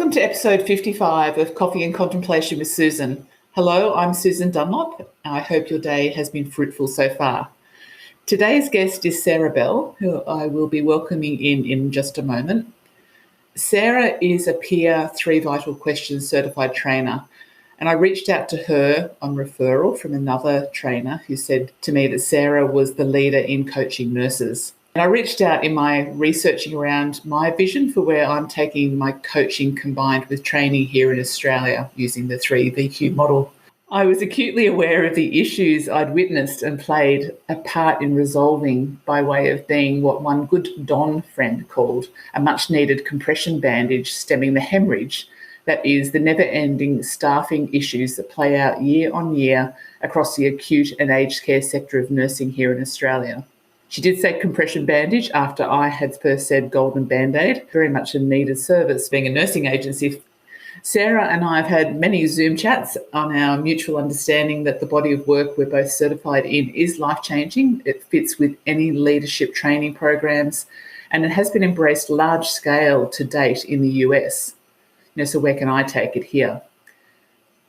Welcome to episode 55 of Coffee and Contemplation with Susan. Hello, I'm Susan Dunlop, and I hope your day has been fruitful so far. Today's guest is Sarah Bell, who I will be welcoming in just a moment. Sarah is a peer 3 Vital Questions certified trainer, and I reached out to her on referral from another trainer who said to me that Sarah was the leader in coaching nurses. And I reached out in my researching around my vision for where I'm taking my coaching combined with training here in Australia using the 3VQ model. I was acutely aware of the issues I'd witnessed and played a part in resolving by way of being what one good Don friend called a much-needed compression bandage stemming the hemorrhage that is the never-ending staffing issues that play out year on year across the acute and aged care sector of nursing here in Australia. She did say compression bandage after I had first said golden band-aid, very much a needed service being a nursing agency. Sarah and I have had many Zoom chats on our mutual understanding that the body of work we're both certified in is life-changing. It fits with any leadership training programs, and it has been embraced large scale to date in the US. So where can I take it here?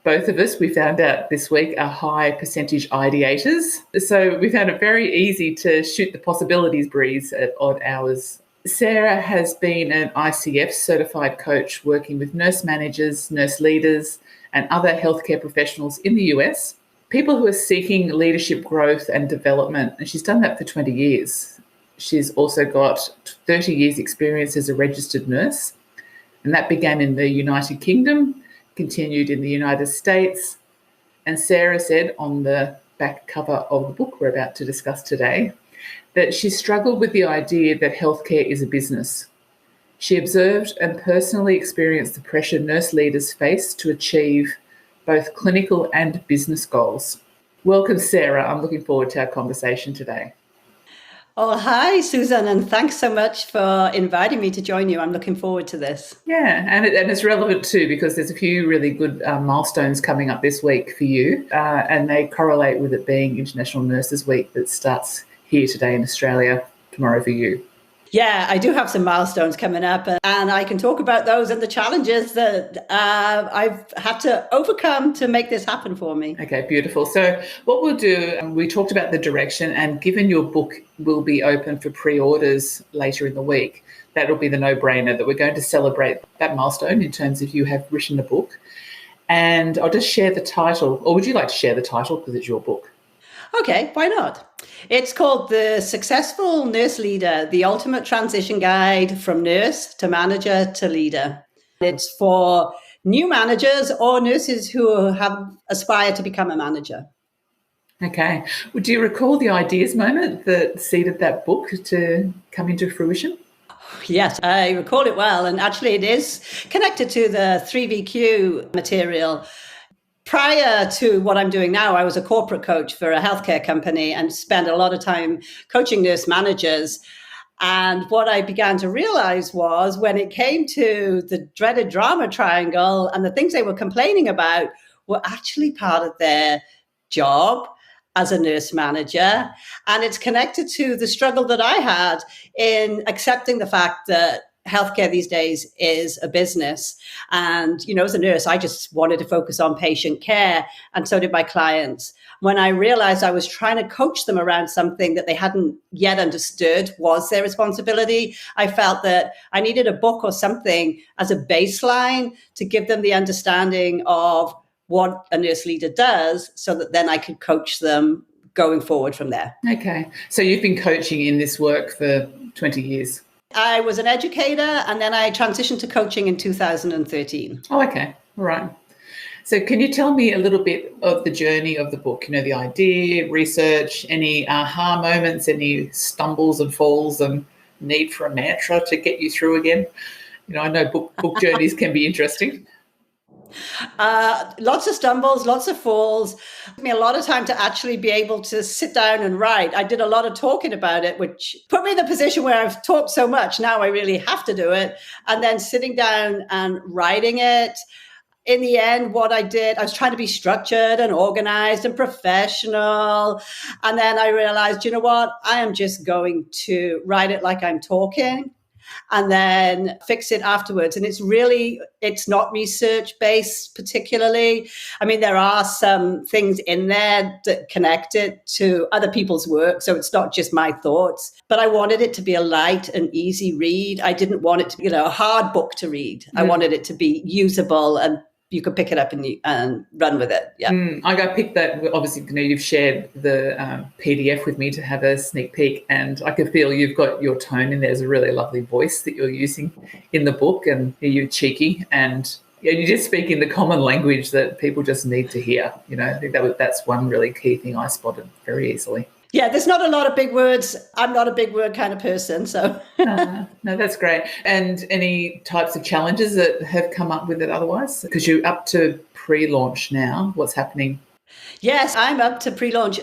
Both of us, we found out this week, are high percentage ideators. So we found it very easy to shoot the possibilities breeze at odd hours. Sarah has been an ICF certified coach working with nurse managers, nurse leaders, and other healthcare professionals in the US, people who are seeking leadership growth and development. And she's done that for 20 years. She's also got 30 years experience as a registered nurse. And that began in the United Kingdom, continued in the United States. And Sarah said on the back cover of the book we're about to discuss today that she struggled with the idea that healthcare is a business. She observed and personally experienced the pressure nurse leaders face to achieve both clinical and business goals. Welcome, Sarah. I'm looking forward to our conversation today. Oh, hi, Susan, and thanks so much for inviting me to join you. I'm looking forward to this. Yeah, and it's relevant too because there's a few really good milestones coming up this week for you, and they correlate with it being International Nurses Week that starts here today in Australia, tomorrow for you. Yeah, I do have some milestones coming up, and I can talk about those and the challenges that I've had to overcome to make this happen for me. Okay, beautiful. So what we'll do, we talked about the direction, and given your book will be open for pre-orders later in the week, that'll be the no-brainer that we're going to celebrate that milestone in terms of you have written a book. And I'll just share the title, or would you like to share the title because it's your book? Okay, why not? It's called The Successful Nurse Leader, the Ultimate Transition Guide from Nurse to Manager to Leader. It's for new managers or nurses who have aspired to become a manager. Okay. Well, do you recall the ideas moment that seeded that book to come into fruition? Yes, I recall it well. And actually it is connected to the 3VQ material. Prior to what I'm doing now, I was a corporate coach for a healthcare company and spent a lot of time coaching nurse managers. And what I began to realize was when it came to the dreaded drama triangle and the things they were complaining about were actually part of their job as a nurse manager. And it's connected to the struggle that I had in accepting the fact that healthcare these days is a business. And, as a nurse, I just wanted to focus on patient care. And so did my clients. When I realized I was trying to coach them around something that they hadn't yet understood was their responsibility, I felt that I needed a book or something as a baseline to give them the understanding of what a nurse leader does so that then I could coach them going forward from there. Okay. So you've been coaching in this work for 20 years. I was an educator and then I transitioned to coaching in 2013. Oh, okay. All right. So can you tell me a little bit of the journey of the book, the idea, research, any aha moments, any stumbles and falls and need for a mantra to get you through again? I know book journeys can be interesting. Lots of stumbles, lots of falls. It took me a lot of time to actually be able to sit down and write. I did a lot of talking about it, which put me in the position where I've talked so much. Now I really have to do it. And then sitting down and writing it. In the end, what I did, I was trying to be structured and organized and professional. And then I realized, I am just going to write it like I'm talking. and then fix it afterwards. And it's not research based particularly. I mean, there are some things in there that connect it to other people's work. So it's not just my thoughts, but I wanted it to be a light and easy read. I didn't want it to be, a hard book to read. I wanted it to be usable and you could pick it up and run with it. Yeah. I got picked that. Obviously, you've shared the PDF with me to have a sneak peek, and I can feel you've got your tone in there. There's a really lovely voice that you're using in the book, and you're cheeky, and you just speak in the common language that people just need to hear. I think that's one really key thing I spotted very easily. Yeah, there's not a lot of big words. I'm not a big word kind of person, so. No, that's great. And any types of challenges that have come up with it otherwise? Because you're up to pre-launch now. What's happening? Yes, I'm up to pre-launch.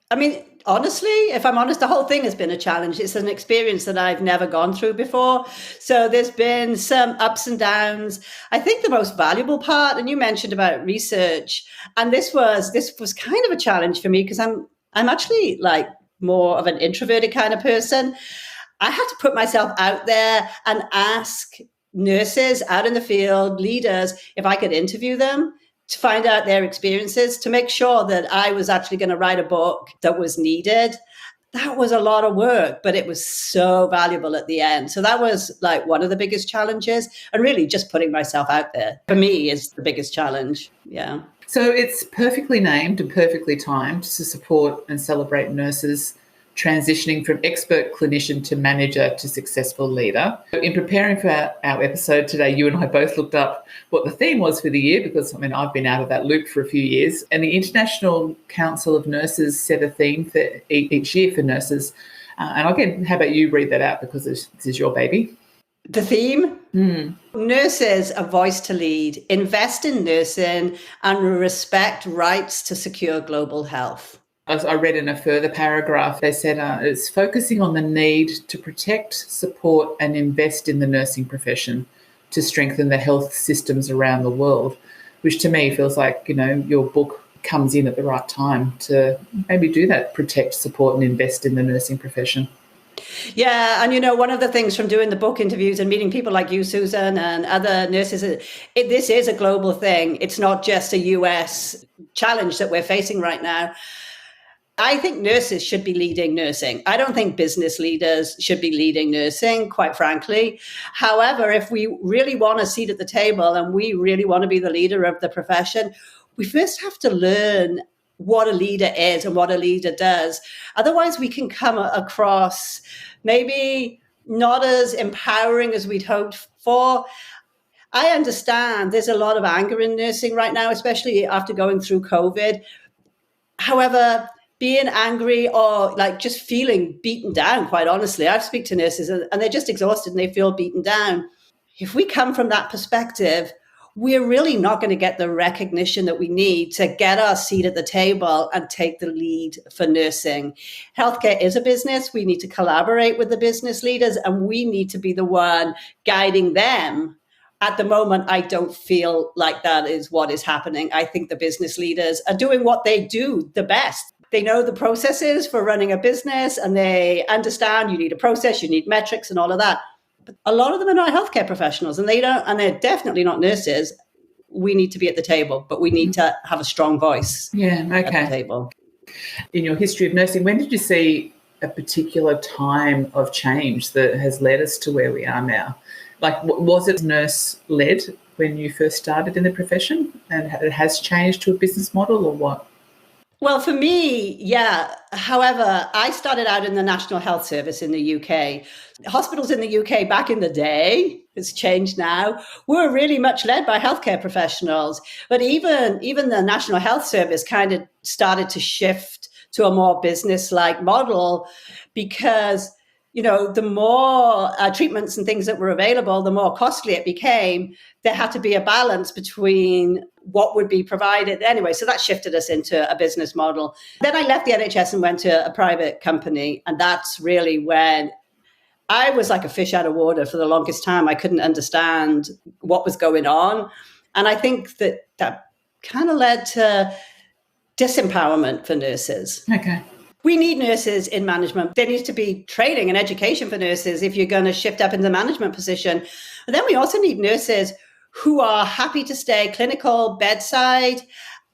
I mean, honestly, if I'm honest, the whole thing has been a challenge. It's an experience that I've never gone through before. So there's been some ups and downs. I think the most valuable part, and you mentioned about research, and this was kind of a challenge for me because I'm actually like more of an introverted kind of person. I had to put myself out there and ask nurses out in the field, leaders, if I could interview them to find out their experiences, to make sure that I was actually going to write a book that was needed. That was a lot of work, but it was so valuable at the end. So that was like one of the biggest challenges. And really just putting myself out there for me is the biggest challenge. Yeah. So it's perfectly named and perfectly timed to support and celebrate nurses transitioning from expert clinician to manager to successful leader. In preparing for our episode today, you and I both looked up what the theme was for the year because, I've been out of that loop for a few years. And the International Council of Nurses set a theme for each year for nurses. And how about you read that out because this is your baby? The theme? Nurses, a voice to lead, invest in nursing and respect rights to secure global health. I read in a further paragraph, they said it's focusing on the need to protect, support and invest in the nursing profession to strengthen the health systems around the world, which to me feels like, your book comes in at the right time to maybe do that, protect, support and invest in the nursing profession. Yeah. And, one of the things from doing the book interviews and meeting people like you, Susan, and other nurses, this is a global thing. It's not just a US challenge that we're facing right now. I think nurses should be leading nursing. I don't think business leaders should be leading nursing, quite frankly. However, if we really want a seat at the table and we really want to be the leader of the profession, we first have to learn what a leader is and what a leader does. Otherwise, we can come across maybe not as empowering as we'd hoped for. I understand there's a lot of anger in nursing right now, especially after going through COVID. However, being angry or like just feeling beaten down, quite honestly, I speak to nurses and they're just exhausted and they feel beaten down. If we come from that perspective, we're really not going to get the recognition that we need to get our seat at the table and take the lead for nursing. Healthcare is a business. We need to collaborate with the business leaders and we need to be the one guiding them. At the moment, I don't feel like that is what is happening. I think the business leaders are doing what they do the best. They know the processes for running a business and they understand you need a process, you need metrics and all of that. But a lot of them are not healthcare professionals and they're definitely not nurses. We need to be at the table, but we need to have a strong voice at the table. In your history of nursing, when did you see a particular time of change that has led us to where we are now? Like, was it nurse-led when you first started in the profession and it has changed to a business model or what? Well, for me, yeah. However, I started out in the National Health Service in the UK. Hospitals in the UK back in the day, it's changed now, were really much led by healthcare professionals. But even the National Health Service kind of started to shift to a more business-like model because, the more treatments and things that were available, the more costly it became. There had to be a balance between what would be provided anyway. So that shifted us into a business model. Then I left the NHS and went to a private company. And that's really when I was like a fish out of water for the longest time. I couldn't understand what was going on. And I think that kind of led to disempowerment for nurses. Okay. We need nurses in management. There needs to be training and education for nurses if you're going to shift up in the management position. And then we also need nurses who are happy to stay clinical, bedside,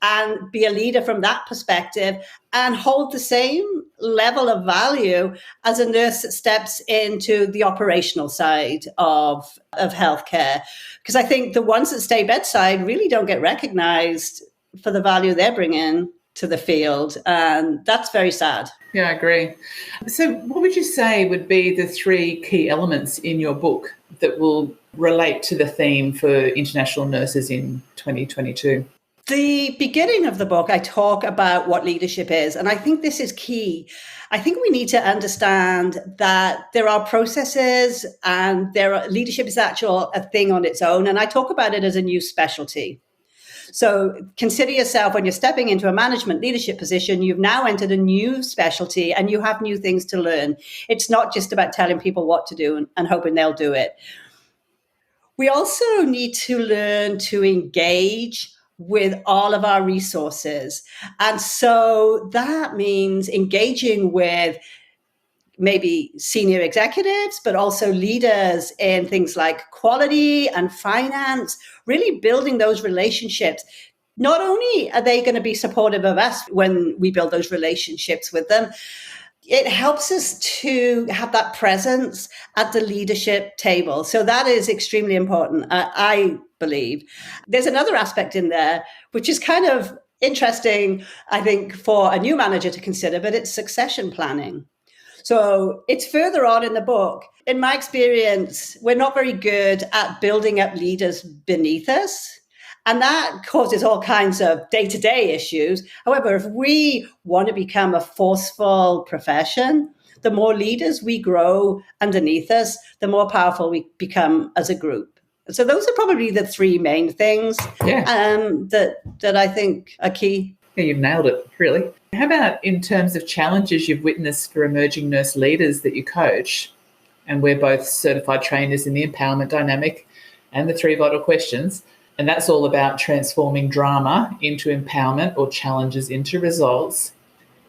and be a leader from that perspective and hold the same level of value as a nurse that steps into the operational side of healthcare. Because I think the ones that stay bedside really don't get recognized for the value they're bringing to the field. And that's very sad. Yeah, I agree. So what would you say would be the 3 key elements in your book that will relate to the theme for international nurses in 2022? The beginning of the book, I talk about what leadership is, and I think this is key. I think we need to understand that there are processes and leadership is actually a thing on its own, and I talk about it as a new specialty. So consider yourself when you're stepping into a management leadership position, you've now entered a new specialty and you have new things to learn. It's not just about telling people what to do and hoping they'll do it. We also need to learn to engage with all of our resources. And so that means engaging with maybe senior executives, but also leaders in things like quality and finance, really building those relationships. Not only are they going to be supportive of us when we build those relationships with them, it helps us to have that presence at the leadership table. So that is extremely important, I believe. There's another aspect in there, which is kind of interesting, I think, for a new manager to consider, but it's succession planning. So it's further on in the book. In my experience, we're not very good at building up leaders beneath us. And that causes all kinds of day-to-day issues. However, if we want to become a forceful profession, the more leaders we grow underneath us, the more powerful we become as a group. So those are probably the 3 main things that I think are key. Yeah, you've nailed it, really. How about in terms of challenges you've witnessed for emerging nurse leaders that you coach? And we're both certified trainers in the empowerment dynamic and the 3 vital questions. And that's all about transforming drama into empowerment or challenges into results.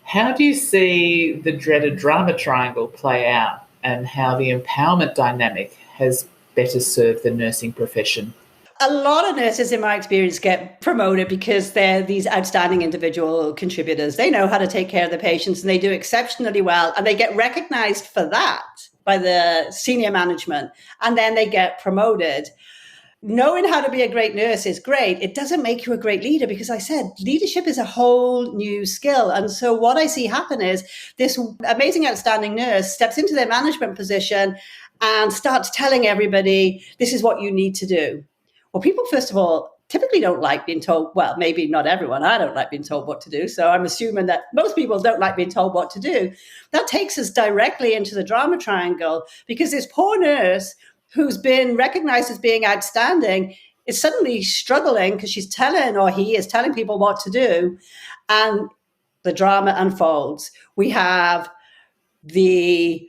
How do you see the dreaded drama triangle play out and how the empowerment dynamic has better served the nursing profession? A lot of nurses, in my experience, get promoted because they're these outstanding individual contributors. They know how to take care of the patients and they do exceptionally well. And they get recognized for that by the senior management. And then they get promoted. Knowing how to be a great nurse is great. It doesn't make you a great leader because I said leadership is a whole new skill. And so what I see happen is this amazing, outstanding nurse steps into their management position and starts telling everybody, this is what you need to do. Well, people, first of all, typically don't like being told, well, maybe not everyone. I don't like being told what to do. So I'm assuming that most people don't like being told what to do. That takes us directly into the drama triangle because this poor nurse who's been recognized as being outstanding is suddenly struggling because she's telling, or he is telling people what to do. And the drama unfolds. We have the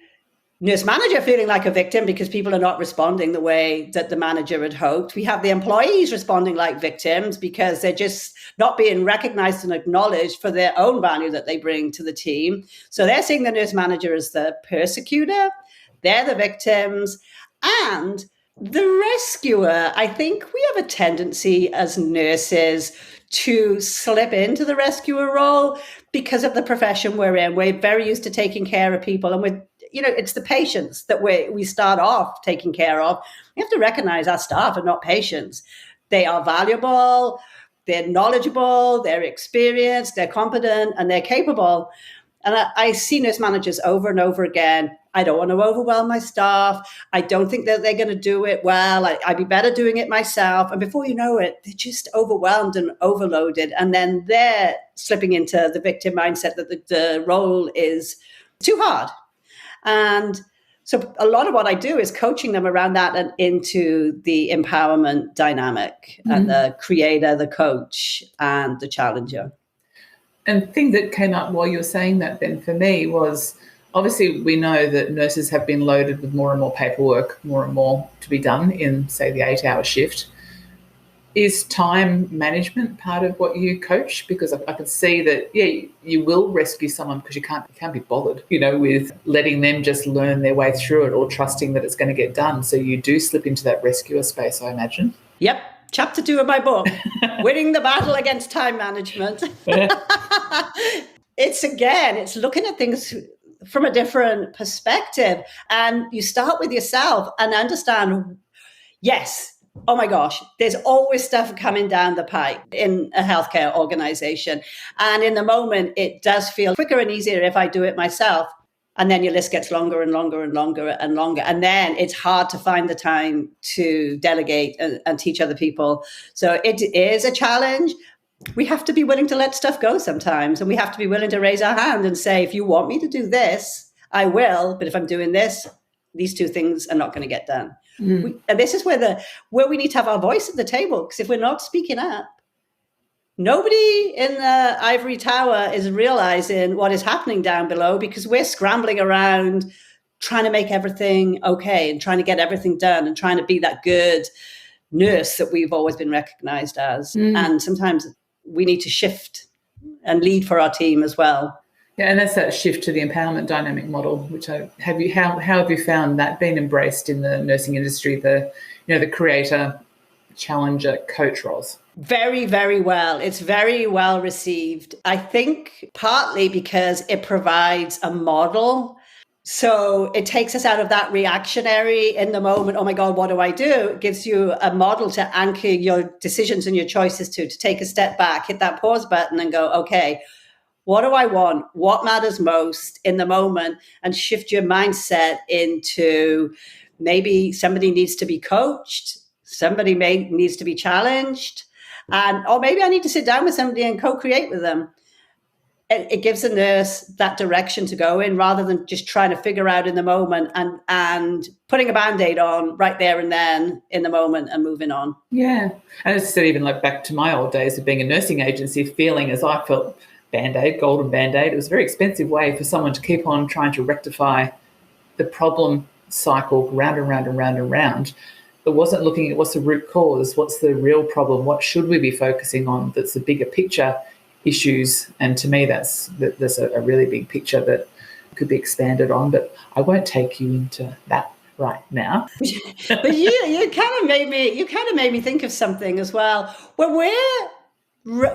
nurse manager feeling like a victim because people are not responding the way that the manager had hoped. We have the employees responding like victims because they're just not being recognized and acknowledged for their own value that they bring to the team. So they're seeing the nurse manager as the persecutor. They're the victims. And the rescuer, I think we have a tendency as nurses to slip into the rescuer role because of the profession we're in. We're very used to taking care of people, and it's the patients that we start off taking care of. We have to recognize our staff are not patients. They are valuable, they're knowledgeable, they're experienced, they're competent, and they're capable. And I see nurse managers over and over again. I don't want to overwhelm my staff. I don't think that they're going to do it well. I'd be better doing it myself. And before you know it, they're just overwhelmed and overloaded. And then they're slipping into the victim mindset that the role is too hard. And so a lot of what I do is coaching them around that and into the empowerment dynamic and the creator, the coach, and the challenger. And the thing that came up while you were saying that then for me was, obviously we know that nurses have been loaded with more and more paperwork, more and more to be done in, say, the 8-hour shift. Is time management part of what you coach? Because I can see that, you will rescue someone because you can't be bothered, with letting them just learn their way through it or trusting that it's going to get done. So you do slip into that rescuer space, I imagine. Yep. Chapter 2 of my book, Winning the Battle Against Time Management. It's looking at things from a different perspective. And you start with yourself and understand, yes, oh my gosh, there's always stuff coming down the pipe in a healthcare organization. And in the moment, it does feel quicker and easier if I do it myself. And then your list gets longer and longer and longer and longer. And then it's hard to find the time to delegate and teach other people. So it is a challenge. We have to be willing to let stuff go sometimes. And we have to be willing to raise our hand and say, if you want me to do this, I will. But if I'm doing this, these two things are not going to get done. And this is where we need to have our voice at the table. Because if we're not speaking up, nobody in the ivory tower is realizing what is happening down below, because we're scrambling around trying to make everything okay and trying to get everything done and trying to be that good nurse that we've always been recognized as. And sometimes we need to shift and lead for our team as well. Yeah, and that's that shift to the empowerment dynamic model, which how have you found that being embraced in the nursing industry, the creator, challenger, coach roles? Very, very well. It's very well received. I think partly because it provides a model. So it takes us out of that reactionary in the moment, oh my God, what do I do? It gives you a model to anchor your decisions and your choices to take a step back, hit that pause button and go, okay, what do I want? What matters most in the moment? And shift your mindset into maybe somebody needs to be coached. Somebody needs to be challenged. Or maybe I need to sit down with somebody and co-create with them. It gives a nurse that direction to go in rather than just trying to figure out in the moment and putting a Band-Aid on right there and then in the moment and moving on. Yeah. And as I said, even like back to my old days of being a nursing agency, feeling as I felt, Band-Aid, golden Band-Aid, it was a very expensive way for someone to keep on trying to rectify the problem cycle round and round and round and round. It wasn't looking at what's the root cause, what's the real problem, what should we be focusing on that's the bigger picture issues. And to me, that's a really big picture that could be expanded on. But I won't take you into that right now. But you kind of made me think of something as well. When we're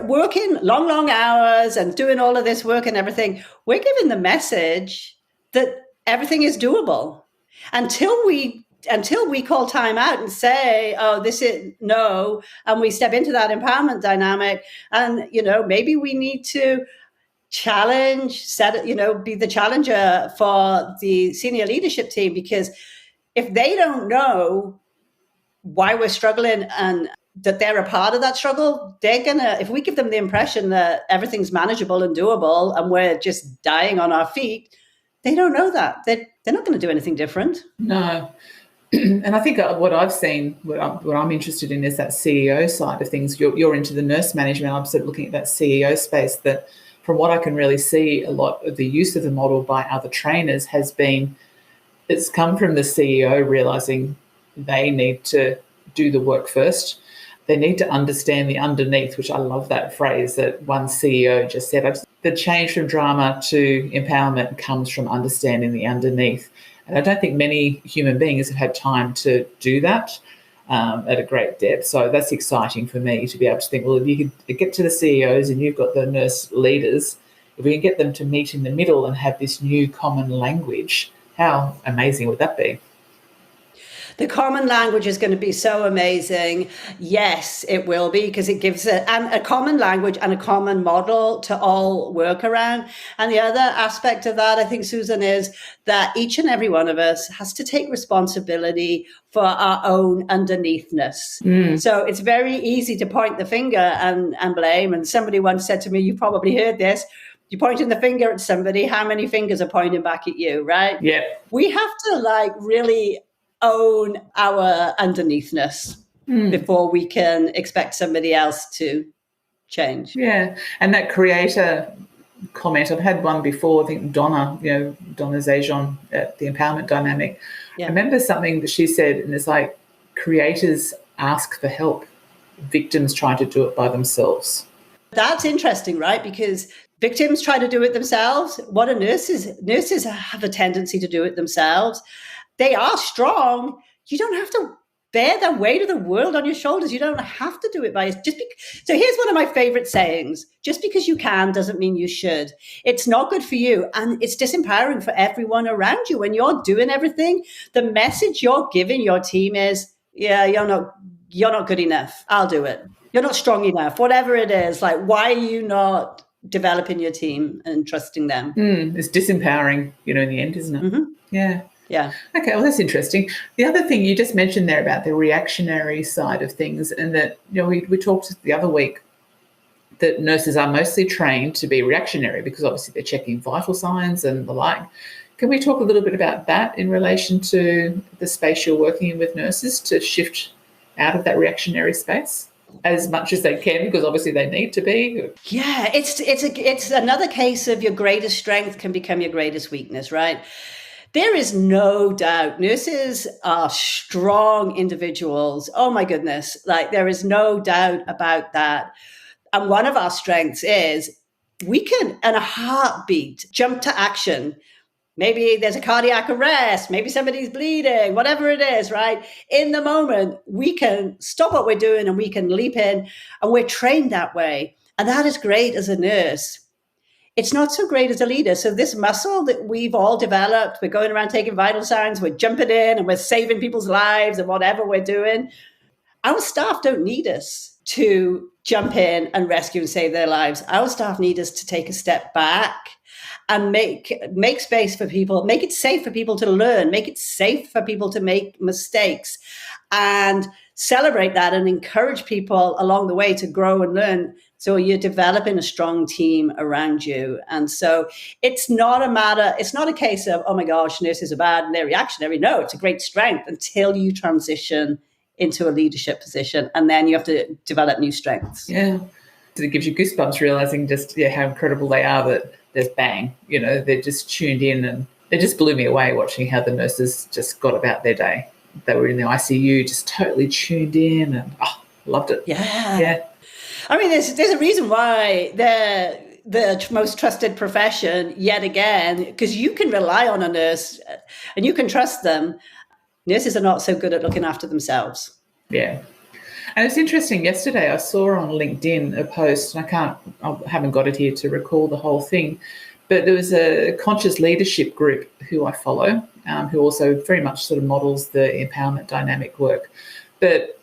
working long hours and doing all of this work and everything, we're giving the message that everything is doable until we call time out and say, oh, this is no, and we step into that empowerment dynamic. And, maybe we need to challenge, be the challenger for the senior leadership team, because if they don't know why we're struggling and that they're a part of that struggle, if we give them the impression that everything's manageable and doable and we're just dying on our feet, they don't know that. They're not going to do anything different. No. And I think what I've seen, what I'm interested in is that CEO side of things. You're into the nurse management. I'm sort of looking at that CEO space that, from what I can really see, a lot of the use of the model by other trainers it's come from the CEO realizing they need to do the work first. They need to understand the underneath, which I love that phrase that one CEO just said. The change from drama to empowerment comes from understanding the underneath. And I don't think many human beings have had time to do that at a great depth. So that's exciting for me to be able to think, well, if you could get to the CEOs and you've got the nurse leaders, if we can get them to meet in the middle and have this new common language, how amazing would that be? The common language is going to be so amazing. Yes, it will be, because it gives a common language and a common model to all work around. And the other aspect of that, I think, Susan, is that each and every one of us has to take responsibility for our own underneathness. So it's very easy to point the finger and blame. And somebody once said to me, you probably heard this, you're pointing the finger at somebody, how many fingers are pointing back at you, right? Yeah. We have to really own our underneathness before we can expect somebody else to change. Yeah. And that creator comment, I've had one before, I think Donna Zajon at the Empowerment Dynamic. Yeah. I remember something that she said, and it's like, creators ask for help. victims trying to do it by themselves? That's interesting, right? Because victims try to do it themselves. What are nurses? Nurses have a tendency to do it themselves. They are strong. You don't have to bear the weight of the world on your shoulders. You don't have to do it by so here's one of my favorite sayings: just because you can doesn't mean you should. It's not good for you, and it's disempowering for everyone around you. When you're doing everything, the message you're giving your team is, yeah, you're not good enough. I'll do it. You're not strong enough. Whatever it is, like, why are you not developing your team and trusting them? It's disempowering, in the end, isn't it? Mm-hmm. Yeah. Yeah. Okay, well, that's interesting. The other thing you just mentioned there about the reactionary side of things, and that, we talked the other week that nurses are mostly trained to be reactionary because obviously they're checking vital signs and the like. Can we talk a little bit about that in relation to the space you're working in with nurses to shift out of that reactionary space as much as they can, because obviously they need to be? Yeah, it's another case of your greatest strength can become your greatest weakness, right? There is no doubt nurses are strong individuals. Oh my goodness. Like, there is no doubt about that. And one of our strengths is we can, in a heartbeat, jump to action. Maybe there's a cardiac arrest, maybe somebody's bleeding, whatever it is, right? In the moment, we can stop what we're doing and we can leap in, and we're trained that way. And that is great as a nurse. It's not so great as a leader. So this muscle that we've all developed, we're going around taking vital signs, we're jumping in and we're saving people's lives and whatever we're doing. Our staff don't need us to jump in and rescue and save their lives. Our staff need us to take a step back and make space for people, make it safe for people to learn, make it safe for people to make mistakes, and celebrate that and encourage people along the way to grow and learn. So you're developing a strong team around you. And so it's not a case of, oh my gosh, nurses are bad and they're reactionary. No, it's a great strength until you transition into a leadership position. And then you have to develop new strengths. Yeah. It gives you goosebumps realizing just how incredible they are, that there's bang, they're just tuned in, and it just blew me away watching how the nurses just got about their day. They were in the ICU, just totally tuned in, and loved it. Yeah. I mean, there's a reason why they're the most trusted profession yet again, because you can rely on a nurse and you can trust them. Nurses are not so good at looking after themselves. Yeah. And it's interesting, yesterday I saw on LinkedIn a post, and I haven't got it here to recall the whole thing, but there was a conscious leadership group who I follow, who also very much sort of models the empowerment dynamic work. But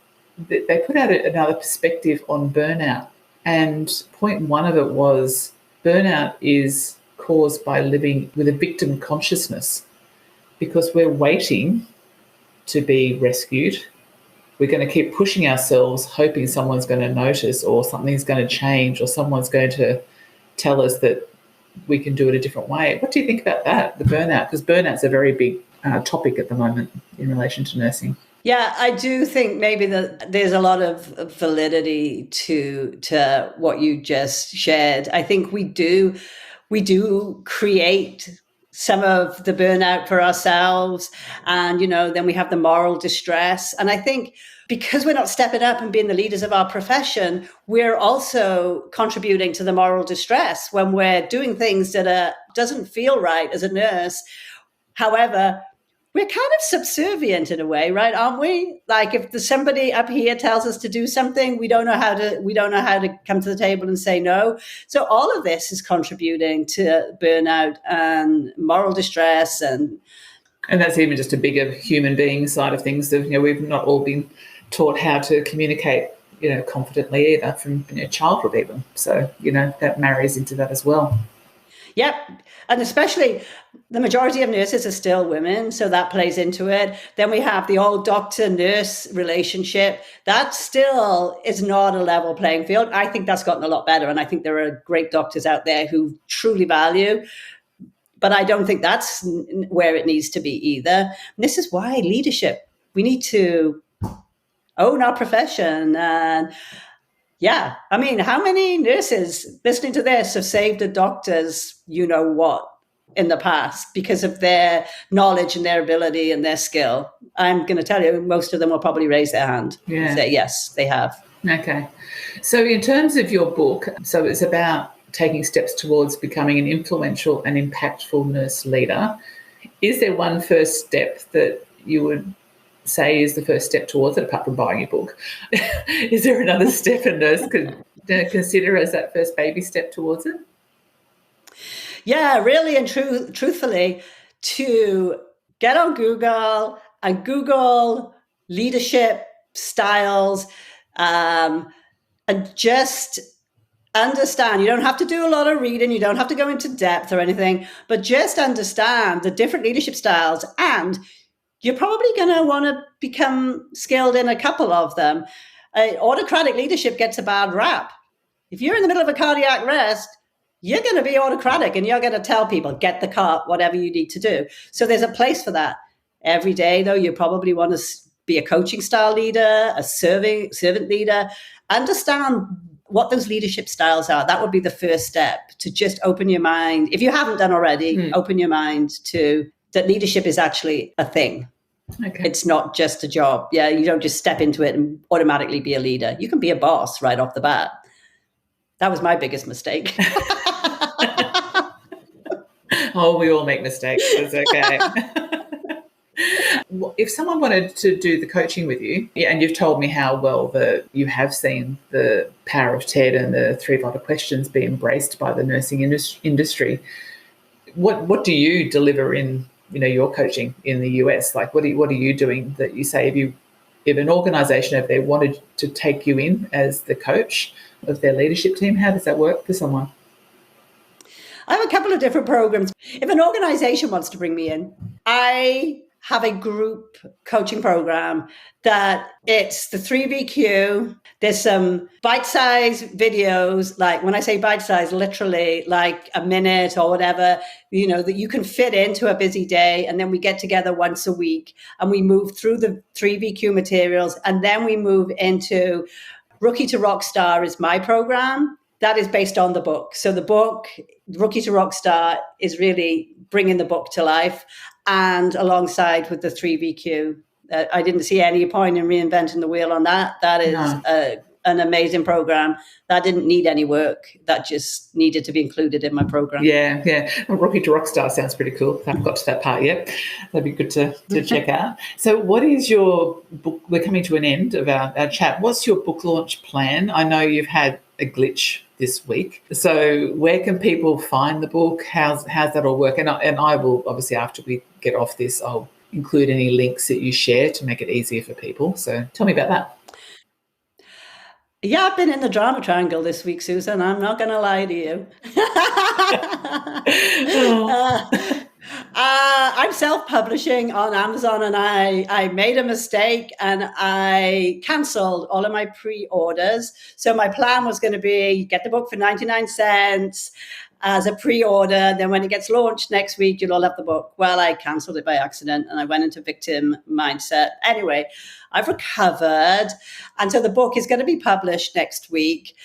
they put out another perspective on burnout. And point one of it was burnout is caused by living with a victim consciousness, because we're waiting to be rescued. We're going to keep pushing ourselves, hoping someone's going to notice or something's going to change or someone's going to tell us that we can do it a different way. What do you think about that, the burnout? Because burnout's a very big topic at the moment in relation to nursing. Yeah, I do think maybe that there's a lot of validity to what you just shared. I think we do create some of the burnout for ourselves, and then we have the moral distress. And I think because we're not stepping up and being the leaders of our profession, we're also contributing to the moral distress when we're doing things that doesn't feel right as a nurse. However, we're kind of subservient in a way, right? Aren't we? Like, if there's somebody up here tells us to do something, we don't know how to come to the table and say no. So all of this is contributing to burnout and moral distress, and that's even just a bigger human being side of things. That we've not all been taught how to communicate, confidently either from childhood even. So that marries into that as well. Yep. And especially the majority of nurses are still women, so that plays into it. Then we have the old doctor-nurse relationship. That still is not a level playing field. I think that's gotten a lot better, and I think there are great doctors out there who truly value, but I don't think that's where it needs to be either. And this is why leadership, we need to own our profession. And yeah, I mean, how many nurses listening to this have saved a doctor's what in the past because of their knowledge and their ability and their skill? I'm going to tell you, most of them will probably raise their hand and say, yes, they have. Okay. So in terms of your book, so it's about taking steps towards becoming an influential and impactful nurse leader. Is there one first step that you would say is the first step towards it, apart from buying your book? Is there another step a nurse could consider as that first baby step towards it? Yeah, really and truthfully, to get on Google and Google leadership styles, and just understand. You don't have to do a lot of reading. You don't have to go into depth or anything, but just understand the different leadership styles. And you're probably going to want to become skilled in a couple of them. Autocratic leadership gets a bad rap. If you're in the middle of a cardiac arrest, you're going to be autocratic and you're going to tell people, get the cart, whatever you need to do. So there's a place for that. Every day, though, you probably want to be a coaching style leader, a servant leader. Understand what those leadership styles are. That would be the first step, to just open your mind. If you haven't done already, open your mind to that leadership is actually a thing. Okay. It's not just a job. Yeah, you don't just step into it and automatically be a leader. You can be a boss right off the bat. That was my biggest mistake. Oh, we all make mistakes. It's okay. If someone wanted to do the coaching with you, and you've told me how well that you have seen the power of TED and the 3 vital questions be embraced by the nursing industry, what do you deliver in your coaching in the US? Like, what are you doing that you say if an organisation, if they wanted to take you in as the coach of their leadership team, how does that work for someone? I have a couple of different programs. If an organization wants to bring me in, I have a group coaching program that it's the 3VQ. There's some bite-sized videos, like when I say bite-sized, literally like a minute or whatever, that you can fit into a busy day. And then we get together once a week and we move through the 3VQ materials. And then we move into Rookie to Rockstar is my program. That is based on the book. So the book, Rookie to Rockstar, is really bringing the book to life, and alongside with the 3VQ. I didn't see any point in reinventing the wheel on that. That is an amazing program. That didn't need any work. That just needed to be included in my program. Yeah. Rookie to Rockstar sounds pretty cool. I haven't got to that part yet. That'd be good to check out. So what is your book? We're coming to an end of our chat. What's your book launch plan? I know you've had a glitch this week. So where can people find the book? How's that all work? And I will, obviously, after we get off this, I'll include any links that you share to make it easier for people. So tell me about that. Yeah, I've been in the drama triangle this week, Susan. I'm not going to lie to you. I'm self-publishing on Amazon, and I made a mistake and I cancelled all of my pre-orders. So my plan was going to be get the book for 99 cents as a pre-order. Then when it gets launched next week, you'll all have the book. Well, I cancelled it by accident and I went into victim mindset. Anyway, I've recovered. And so the book is going to be published next week.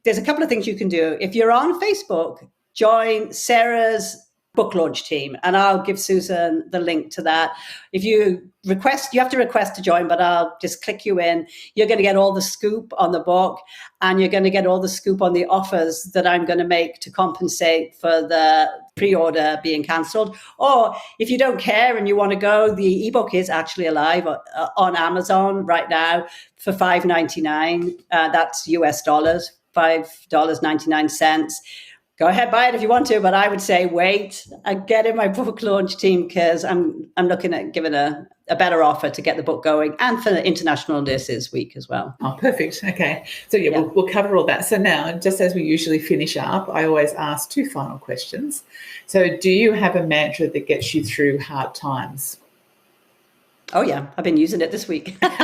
There's a couple of things you can do. If you're on Facebook, join Sarah's book launch team, and I'll give Susan the link to that. If you request, you have to request to join, but I'll just click you in. You're going to get all the scoop on the book, and you're going to get all the scoop on the offers that I'm going to make to compensate for the pre-order being cancelled. Or if you don't care and you want to go, the ebook is actually alive on Amazon right now for $5.99. That's US dollars, $5.99. Go ahead, buy it if you want to, but I would say wait and get in my book launch team, because I'm looking at giving a better offer to get the book going, and for the International Nurses Week as well. Oh, perfect. Okay. So we'll cover all that. So now, just as we usually finish up, I always ask 2 final questions. So do you have a mantra that gets you through hard times? Oh, yeah. I've been using it this week. What's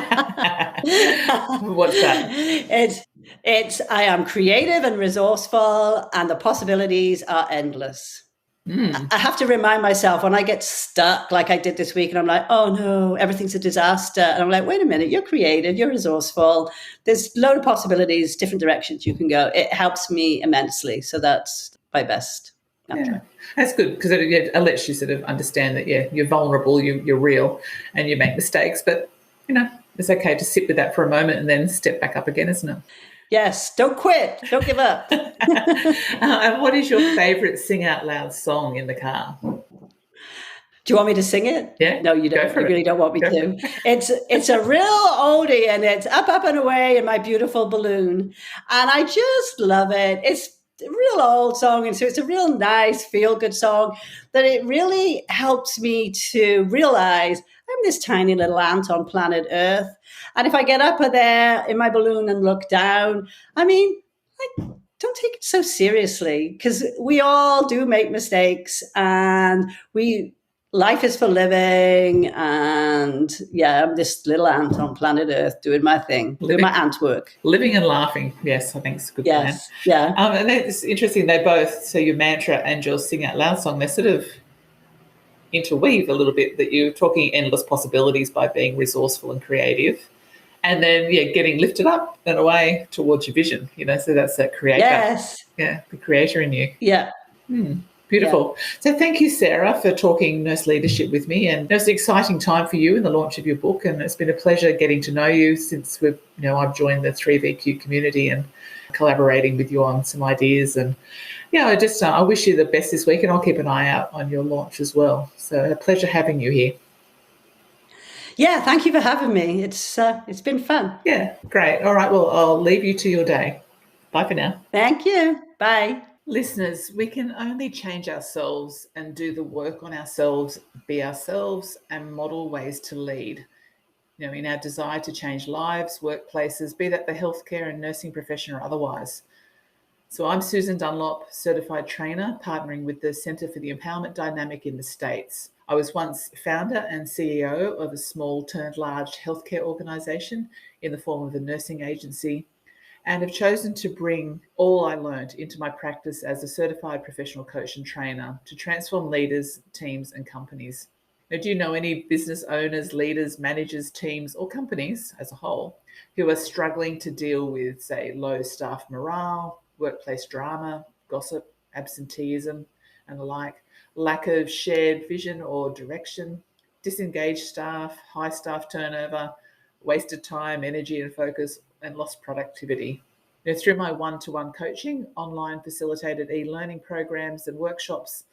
that? It's I am creative and resourceful, and the possibilities are endless. I have to remind myself when I get stuck like I did this week, and I'm like, oh no, everything's a disaster. And I'm like, wait a minute, you're creative, you're resourceful. There's a load of possibilities, different directions you can go. It helps me immensely. So that's my best mantra. Yeah, that's good, because it lets you sort of understand that, you're vulnerable, you're real, and you make mistakes, but, It's okay to sit with that for a moment and then step back up again, isn't it? Yes, don't quit. Don't give up. And what is your favourite sing out loud song in the car? Do you want me to sing it? Yeah, No, you go don't. for You it. really don't want me Go for to. it. It's a real oldie, and it's Up, Up and Away in My Beautiful Balloon. And I just love it. It's a real old song, and so it's a real nice, feel-good song that it really helps me to realize I'm this tiny little ant on planet Earth. And if I get up there in my balloon and look down, I mean, like, don't take it so seriously, because we all do make mistakes, and life is for living. And yeah, I'm this little ant on planet Earth doing my thing, doing my ant work. Living and laughing. Yes, I think it's a good plan. Yeah. And it's interesting, they both, so your mantra and your sing out loud song, they sort of interweave a little bit, that you're talking endless possibilities by being resourceful and creative. And then, getting lifted up and away towards your vision, so that's that creator. Yes. Yeah, the creator in you. Yeah. Beautiful. Yeah. So thank you, Sarah, for talking nurse leadership with me. And it's an exciting time for you in the launch of your book. And it's been a pleasure getting to know you since I've joined the 3VQ community and collaborating with you on some ideas. And I wish you the best this week, and I'll keep an eye out on your launch as well. So a pleasure having you here. Yeah, thank you for having me. It's been fun. Yeah, great. All right, well, I'll leave you to your day. Bye for now. Thank you. Bye. Listeners, we can only change ourselves and do the work on ourselves, be ourselves, and model ways to lead. In our desire to change lives, workplaces, be that the healthcare and nursing profession or otherwise. So I'm Susan Dunlop, certified trainer, partnering with the Centre for the Empowerment Dynamic in the States. I was once founder and CEO of a small turned large healthcare organisation in the form of a nursing agency, and have chosen to bring all I learned into my practice as a certified professional coach and trainer to transform leaders, teams, and companies. Now, do you know any business owners, leaders, managers, teams, or companies as a whole who are struggling to deal with, say, low staff morale, workplace drama, gossip, absenteeism, and the like, lack of shared vision or direction, disengaged staff, high staff turnover, wasted time, energy and focus, and lost productivity? Through my one-to-one coaching, online facilitated e-learning programs and workshops,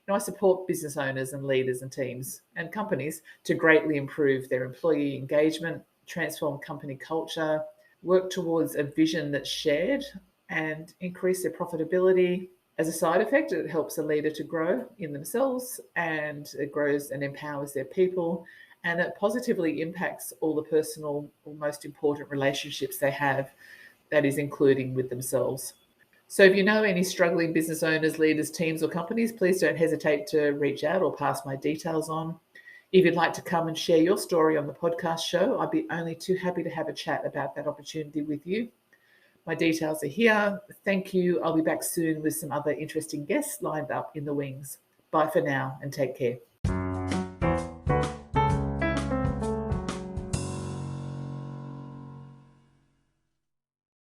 I support business owners and leaders and teams and companies to greatly improve their employee engagement, transform company culture, work towards a vision that's shared, and increase their profitability. As a side effect, it helps a leader to grow in themselves, and it grows and empowers their people, and it positively impacts all the personal or most important relationships they have, that is including with themselves. So if you know any struggling business owners, leaders, teams, or companies, please don't hesitate to reach out or pass my details on. If you'd like to come and share your story on the podcast show, I'd be only too happy to have a chat about that opportunity with you. My details are here. Thank you. I'll be back soon with some other interesting guests lined up in the wings. Bye for now and take care.